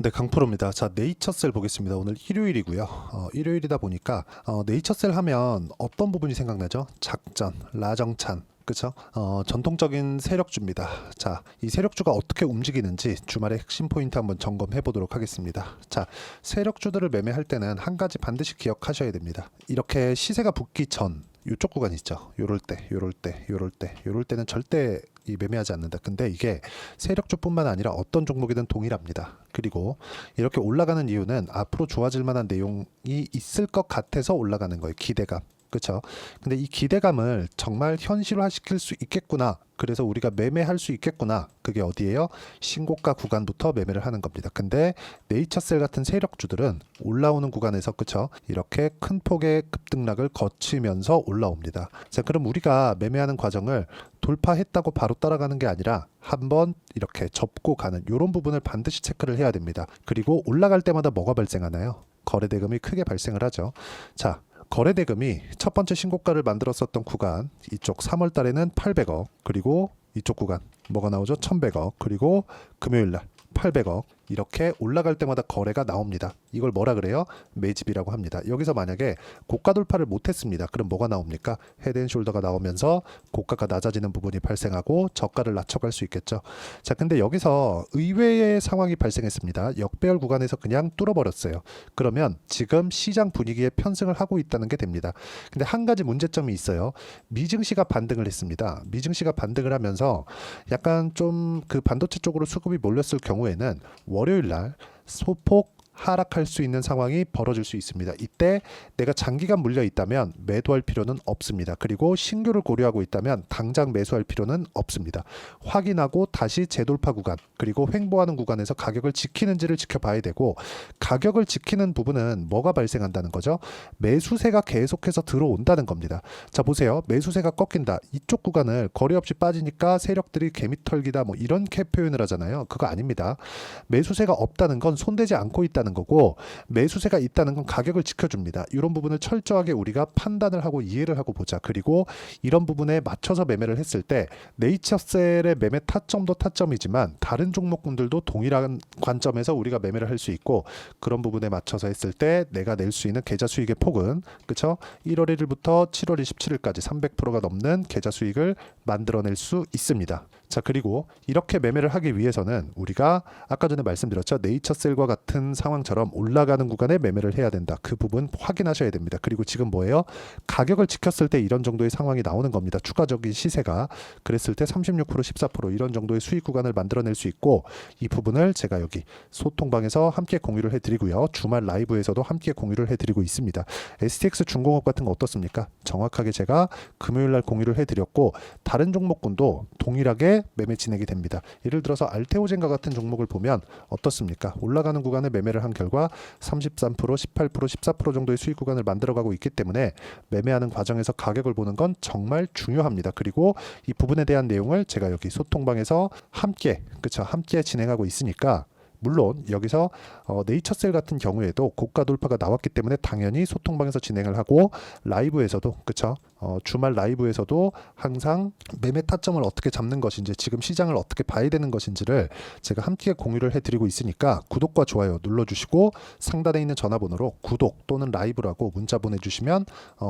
네, 강프로입니다. 자, 네이처셀 보겠습니다. 오늘 일요일이고요. 일요일이다 보니까 네이처셀 하면 어떤 부분이 생각나죠? 작전, 라정찬. 그쵸? 전통적인 세력주입니다. 자, 이 세력주가 어떻게 움직이는지 주말에 핵심 포인트 한번 점검해 보도록 하겠습니다. 자, 세력주들을 매매할 때는 한 가지 반드시 기억하셔야 됩니다. 이렇게 시세가 붙기 전 요쪽 구간 있죠. 요럴 때, 요럴 때, 요럴 때, 요럴 때는 절대 이 매매하지 않는다. 근데 이게 세력주뿐만 아니라 어떤 종목이든 동일합니다. 그리고 이렇게 올라가는 이유는 앞으로 좋아질 만한 내용이 있을 것 같아서 올라가는 거예요. 기대감. 그렇죠? 근데 이 기대감을 정말 현실화시킬 수 있겠구나. 그래서 우리가 매매할 수 있겠구나. 그게 어디예요? 신고가 구간부터 매매를 하는 겁니다. 근데 네이처셀 같은 세력주들은 올라오는 구간에서 그쵸? 이렇게 큰 폭의 급등락을 거치면서 올라옵니다. 자, 그럼 우리가 매매하는 과정을 돌파했다고 바로 따라가는 게 아니라 한번 이렇게 접고 가는 이런 부분을 반드시 체크를 해야 됩니다. 그리고 올라갈 때마다 뭐가 발생하나요? 거래대금이 크게 발생을 하죠. 자, 거래대금이 첫 번째 신고가를 만들었었던 구간 이쪽 3월 달에는 800억 그리고 이쪽 구간 뭐가 나오죠? 1100억 그리고 금요일날 800억 이렇게 올라갈 때마다 거래가 나옵니다. 이걸 뭐라 그래요? 매집이라고 합니다. 여기서 만약에 고가 돌파를 못했습니다. 그럼 뭐가 나옵니까? 헤드앤숄더가 나오면서 고가가 낮아지는 부분이 발생하고 저가를 낮춰갈 수 있겠죠. 자, 근데 여기서 의외의 상황이 발생했습니다. 역배열 구간에서 그냥 뚫어버렸어요. 그러면 지금 시장 분위기에 편승을 하고 있다는 게 됩니다. 근데 한 가지 문제점이 있어요. 미증시가 반등을 했습니다. 미증시가 반등을 하면서 약간 좀 그 반도체 쪽으로 수급이 몰렸을 경우에는 월요일 날 소폭 하락할 수 있는 상황이 벌어질 수 있습니다. 이때 내가 장기간 물려 있다면 매도할 필요는 없습니다. 그리고 신규를 고려하고 있다면 당장 매수할 필요는 없습니다. 확인하고 다시 재돌파 구간 그리고 횡보하는 구간에서 가격을 지키는지를 지켜봐야 되고 가격을 지키는 부분은 뭐가 발생한다는 거죠? 매수세가 계속해서 들어온다는 겁니다. 자, 보세요. 매수세가 꺾인다. 이쪽 구간을 거래 없이 빠지니까 세력들이 개미털기다 뭐 이렇게 표현을 하잖아요. 그거 아닙니다. 매수세가 없다는 건 손대지 않고 있다는 거고 매수세가 있다는 건 가격을 지켜줍니다. 이런 부분을 철저하게 우리가 판단을 하고 이해를 하고 보자. 그리고 이런 부분에 맞춰서 매매를 했을 때 네이처셀의 매매 타점도 타점이지만 다른 종목군들도 동일한 관점에서 우리가 매매를 할 수 있고 그런 부분에 맞춰서 했을 때 내가 낼 수 있는 계좌 수익의 폭은 그쵸? 1월 1일부터 7월 27일까지 300%가 넘는 계좌 수익을 만들어낼 수 있습니다. 자, 그리고 이렇게 매매를 하기 위해서는 우리가 아까 전에 말씀드렸죠. 네이처셀과 같은 상황처럼 올라가는 구간에 매매를 해야 된다. 그 부분 확인하셔야 됩니다. 그리고 지금 뭐예요? 가격을 지켰을 때 이런 정도의 상황이 나오는 겁니다. 추가적인 시세가. 그랬을 때 36%, 14% 이런 정도의 수익 구간을 만들어낼 수 있고 이 부분을 제가 여기 소통방에서 함께 공유를 해드리고요. 주말 라이브에서도 함께 공유를 해드리고 있습니다. STX 중공업 같은 거 어떻습니까? 정확하게 제가 금요일날 공유를 해드렸고 다른 종목군도 동일하게 매매 진행이 됩니다. 예를 들어서 알테오젠과 같은 종목을 보면 어떻습니까? 올라가는 구간에 매매를 한 결과 33%, 18%, 14% 정도의 수익 구간을 만들어가고 있기 때문에 매매하는 과정에서 가격을 보는 건 정말 중요합니다. 그리고 이 부분에 대한 내용을 제가 여기 소통방에서 함께 함께 진행하고 있으니까 물론 여기서 네이처셀 같은 경우에도 고가 돌파가 나왔기 때문에 당연히 소통방에서 진행을 하고 라이브에서도 주말 라이브에서도 항상 매매 타점을 어떻게 잡는 것인지 지금 시장을 어떻게 봐야 되는 것인지를 제가 함께 공유를 해드리고 있으니까 구독과 좋아요 눌러주시고 상단에 있는 전화번호로 구독 또는 라이브라고 문자 보내주시면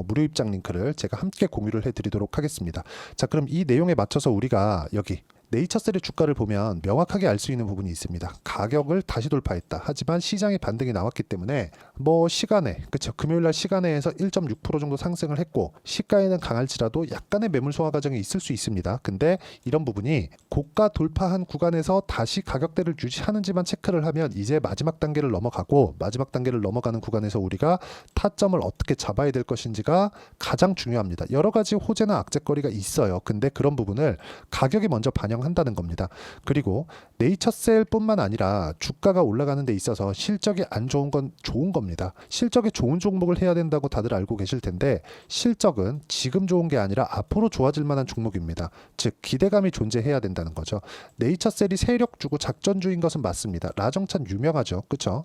무료 입장 링크를 제가 함께 공유를 해드리도록 하겠습니다. 자, 그럼 이 내용에 맞춰서 우리가 여기 네이처셀의 주가를 보면 명확하게 알 수 있는 부분이 있습니다. 가격을 다시 돌파했다. 하지만 시장의 반등이 나왔기 때문에 뭐 시간에 금요일날 시간에에서 1.6% 정도 상승을 했고 시가에는 강할지라도 약간의 매물 소화 과정이 있을 수 있습니다. 근데 이런 부분이 고가 돌파한 구간에서 다시 가격대를 유지하는지만 체크를 하면 이제 마지막 단계를 넘어가고 마지막 단계를 넘어가는 구간에서 우리가 타점을 어떻게 잡아야 될 것인지가 가장 중요합니다. 여러 가지 호재나 악재거리가 있어요. 근데 그런 부분을 가격이 먼저 반영한다는 겁니다. 그리고 네이처셀 뿐만 아니라 주가가 올라가는 데 있어서 실적이 안 좋은 건 좋은 겁니다. 실적이 좋은 종목을 해야 된다고 다들 알고 계실 텐데 실적은 지금 좋은 게 아니라 앞으로 좋아질 만한 종목입니다. 즉 기대감이 존재해야 된다는 거죠. 네이처셀이 세력주고 작전주인 것은 맞습니다. 라정찬 유명하죠. 그쵸?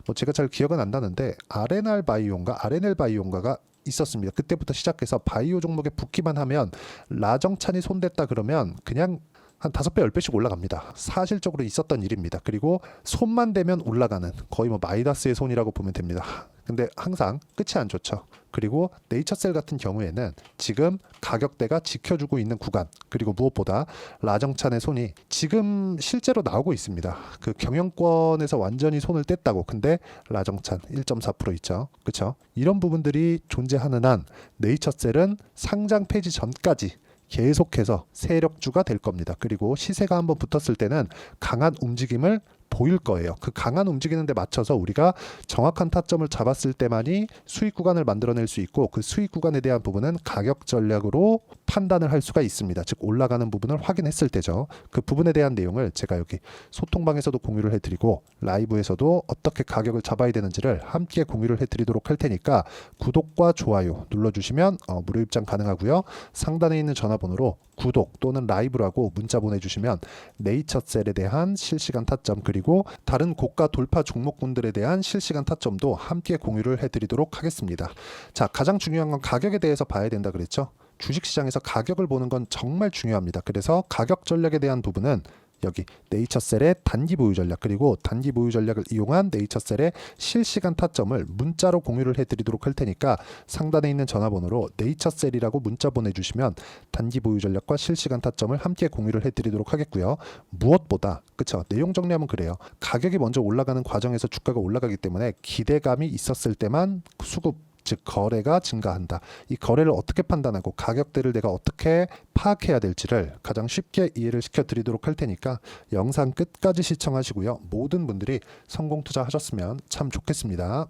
뭐 제가 잘 기억은 안 나는데 RNL 바이오인가가 있었습니다. 그때부터 시작해서 바이오 종목에 붙기만 하면 라정찬이 손댔다 그러면 그냥 한 5배, 10배씩 올라갑니다. 사실적으로 있었던 일입니다. 그리고 손만 대면 올라가는 거의 뭐 마이다스의 손이라고 보면 됩니다. 근데 항상 끝이 안 좋죠. 그리고 네이처셀 같은 경우에는 지금 가격대가 지켜주고 있는 구간, 그리고 무엇보다 라정찬의 손이 지금 실제로 나오고 있습니다. 그 경영권에서 완전히 손을 뗐다고. 근데 라정찬 1.4% 있죠. 그렇죠? 이런 부분들이 존재하는 한 네이처셀은 상장 폐지 전까지 계속해서 세력주가 될 겁니다. 그리고 시세가 한번 붙었을 때는 강한 움직임을 보일 거예요. 그 강한 움직이는 데 맞춰서 우리가 정확한 타점을 잡았을 때만이 수익 구간을 만들어낼 수 있고, 그 수익 구간에 대한 부분은 가격 전략으로 판단을 할 수가 있습니다. 즉 올라가는 부분을 확인했을 때죠. 그 부분에 대한 내용을 제가 여기 소통방에서도 공유를 해드리고 라이브에서도 어떻게 가격을 잡아야 되는지를 함께 공유를 해드리도록 할 테니까 구독과 좋아요 눌러주시면 무료 입장 가능하고요. 상단에 있는 전화번호로 구독 또는 라이브라고 문자 보내주시면 네이처셀에 대한 실시간 타점, 그리고 다른 고가 돌파 종목군들에 대한 실시간 타점도 함께 공유를 해드리도록 하겠습니다. 자, 가장 중요한 건 가격에 대해서 봐야 된다 그랬죠. 주식시장에서 가격을 보는 건 정말 중요합니다. 그래서 가격 전략에 대한 부분은 여기 네이처셀의 단기 보유 전략, 그리고 단기 보유 전략을 이용한 네이처셀의 실시간 타점을 문자로 공유를 해드리도록 할 테니까 상단에 있는 전화번호로 네이처셀이라고 문자 보내주시면 단기 보유 전략과 실시간 타점을 함께 공유를 해드리도록 하겠고요. 무엇보다 그쵸, 내용 정리하면 그래요. 가격이 먼저 올라가는 과정에서 주가가 올라가기 때문에 기대감이 있었을 때만 수급, 즉 거래가 증가한다. 이 거래를 어떻게 판단하고 가격대를 내가 어떻게 파악해야 될지를 가장 쉽게 이해를 시켜드리도록 할 테니까 영상 끝까지 시청하시고요. 모든 분들이 성공 투자하셨으면 참 좋겠습니다.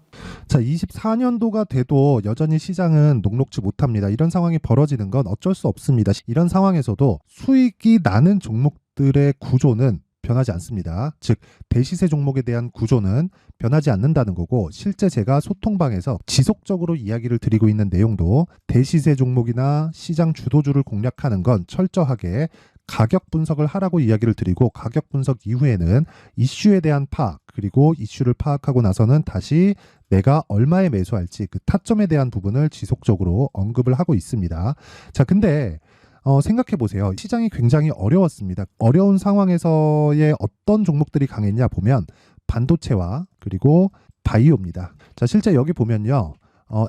자, 24년도가 돼도 여전히 시장은 녹록지 못합니다. 이런 상황이 벌어지는 건 어쩔 수 없습니다. 이런 상황에서도 수익이 나는 종목들의 구조는 변하지 않습니다. 즉 대시세 종목에 대한 구조는 변하지 않는다는 거고, 실제 제가 소통방에서 지속적으로 이야기를 드리고 있는 내용도 대시세 종목이나 시장 주도주를 공략하는 건 철저하게 가격 분석을 하라고 이야기를 드리고, 가격 분석 이후에는 이슈에 대한 파악, 그리고 이슈를 파악하고 나서는 다시 내가 얼마에 매수할지 그 타점에 대한 부분을 지속적으로 언급을 하고 있습니다. 자, 근데 생각해 보세요. 시장이 굉장히 어려웠습니다. 어려운 상황에서의 어떤 종목들이 강했냐 보면 반도체와 그리고 바이오입니다. 자, 실제 여기 보면요.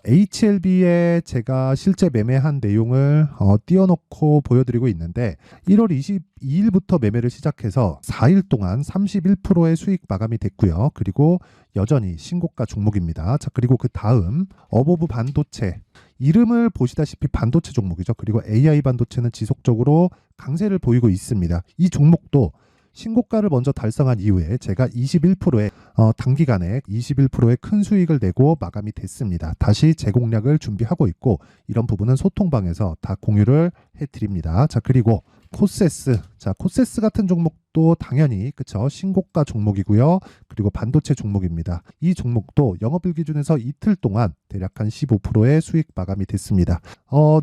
HLB에 제가 실제 매매한 내용을 띄워놓고 보여드리고 있는데 1월 22일부터 매매를 시작해서 4일 동안 31%의 수익 마감이 됐고요. 그리고 여전히 신고가 종목입니다. 자, 그리고 그 다음 어보브 반도체, 이름을 보시다시피 반도체 종목이죠. 그리고 AI 반도체는 지속적으로 강세를 보이고 있습니다. 이 종목도 신고가를 먼저 달성한 이후에 제가 21%의 단기간에 21%의 큰 수익을 내고 마감이 됐습니다. 다시 재공략을 준비하고 있고, 이런 부분은 소통방에서 다 공유를 해드립니다. 자, 그리고 코세스, 자, 코세스 같은 종목도 당연히 그쵸, 신고가 종목이고요. 그리고 반도체 종목입니다. 이 종목도 영업일 기준에서 이틀 동안 대략 한 15%의 수익 마감이 됐습니다.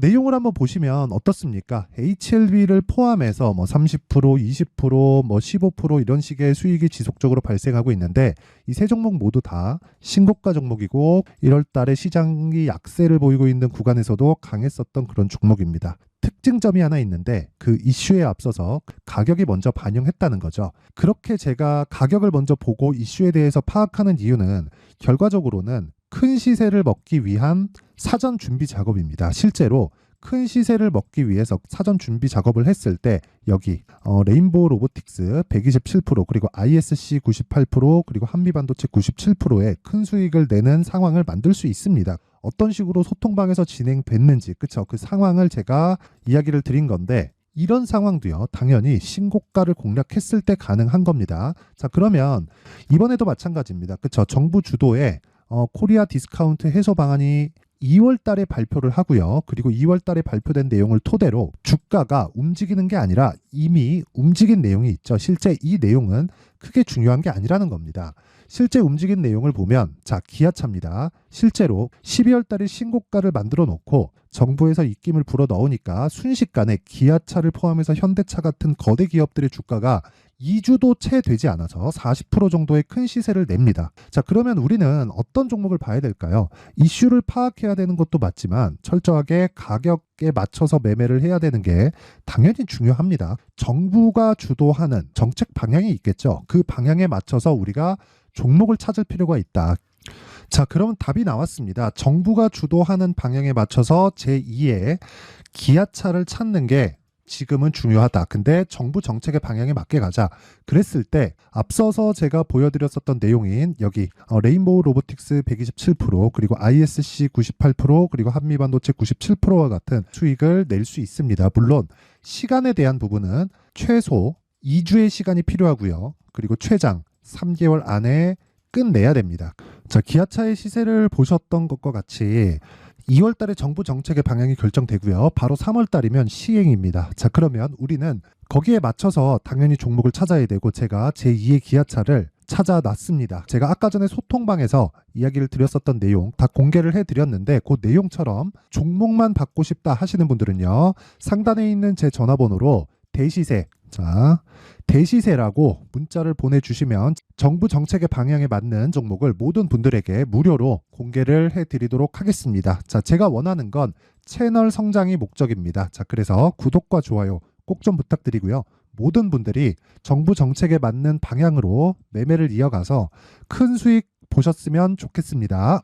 내용을 한번 보시면 어떻습니까? HLB를 포함해서 뭐 30%, 20%, 뭐 15% 이런 식의 수익이 지속적으로 발생하고 있는데, 이 세 종목 모두 다 신고가 종목이고 1월 달에 시장이 약세를 보이고 있는 구간에서도 강했었던 그런 종목입니다. 특징점이 하나 있는데 그 이슈에 앞서서 가격이 먼저 반영했다는 거죠. 그렇게 제가 가격을 먼저 보고 이슈에 대해서 파악하는 이유는 결과적으로는 큰 시세를 먹기 위한 사전 준비 작업입니다. 실제로 큰 시세를 먹기 위해서 사전 준비 작업을 했을 때 여기 레인보우 로보틱스 127%, 그리고 ISC 98%, 그리고 한미반도체 97%의 큰 수익을 내는 상황을 만들 수 있습니다. 어떤 식으로 소통방에서 진행됐는지, 그쵸? 그 상황을 제가 이야기를 드린 건데, 이런 상황도요, 당연히 신고가를 공략했을 때 가능한 겁니다. 자, 그러면 이번에도 마찬가지입니다. 그쵸? 정부 주도의 코리아 디스카운트 해소 방안이 2월 달에 발표를 하고요. 그리고 2월 달에 발표된 내용을 토대로 주가가 움직이는 게 아니라 이미 움직인 내용이 있죠. 실제 이 내용은 크게 중요한 게 아니라는 겁니다. 실제 움직인 내용을 보면, 자, 기아차입니다. 실제로 12월 달에 신고가를 만들어 놓고 정부에서 입김을 불어 넣으니까 순식간에 기아차를 포함해서 현대차 같은 거대 기업들의 주가가 2주도 채 되지 않아서 40% 정도의 큰 시세를 냅니다. 자, 그러면 우리는 어떤 종목을 봐야 될까요? 이슈를 파악해야 되는 것도 맞지만 철저하게 가격에 맞춰서 매매를 해야 되는 게 당연히 중요합니다. 정부가 주도하는 정책 방향이 있겠죠. 그 방향에 맞춰서 우리가 종목을 찾을 필요가 있다. 자, 그러면 답이 나왔습니다. 정부가 주도하는 방향에 맞춰서 제2의 기아차를 찾는 게 지금은 중요하다. 근데 정부 정책의 방향에 맞게 가자. 그랬을 때 앞서서 제가 보여드렸었던 내용인 여기 레인보우 로보틱스 127% 그리고 ISC 98% 그리고 한미반도체 97%와 같은 수익을 낼 수 있습니다. 물론 시간에 대한 부분은 최소 2주의 시간이 필요하고요. 그리고 최장 3개월 안에 끝내야 됩니다. 자, 기아차의 시세를 보셨던 것과 같이 2월 달에 정부 정책의 방향이 결정되고요. 바로 3월 달이면 시행입니다. 자, 그러면 우리는 거기에 맞춰서 당연히 종목을 찾아야 되고 제가 제2의 기아차를 찾아놨습니다. 제가 아까 전에 소통방에서 이야기를 드렸었던 내용 다 공개를 해드렸는데 그 내용처럼 종목만 받고 싶다 하시는 분들은요. 상단에 있는 제 전화번호로 대시세, 자, 대시세라고 문자를 보내주시면 정부 정책의 방향에 맞는 종목을 모든 분들에게 무료로 공개를 해드리도록 하겠습니다. 자, 제가 원하는 건 채널 성장이 목적입니다. 자, 그래서 구독과 좋아요 꼭 좀 부탁드리고요. 모든 분들이 정부 정책에 맞는 방향으로 매매를 이어가서 큰 수익 보셨으면 좋겠습니다.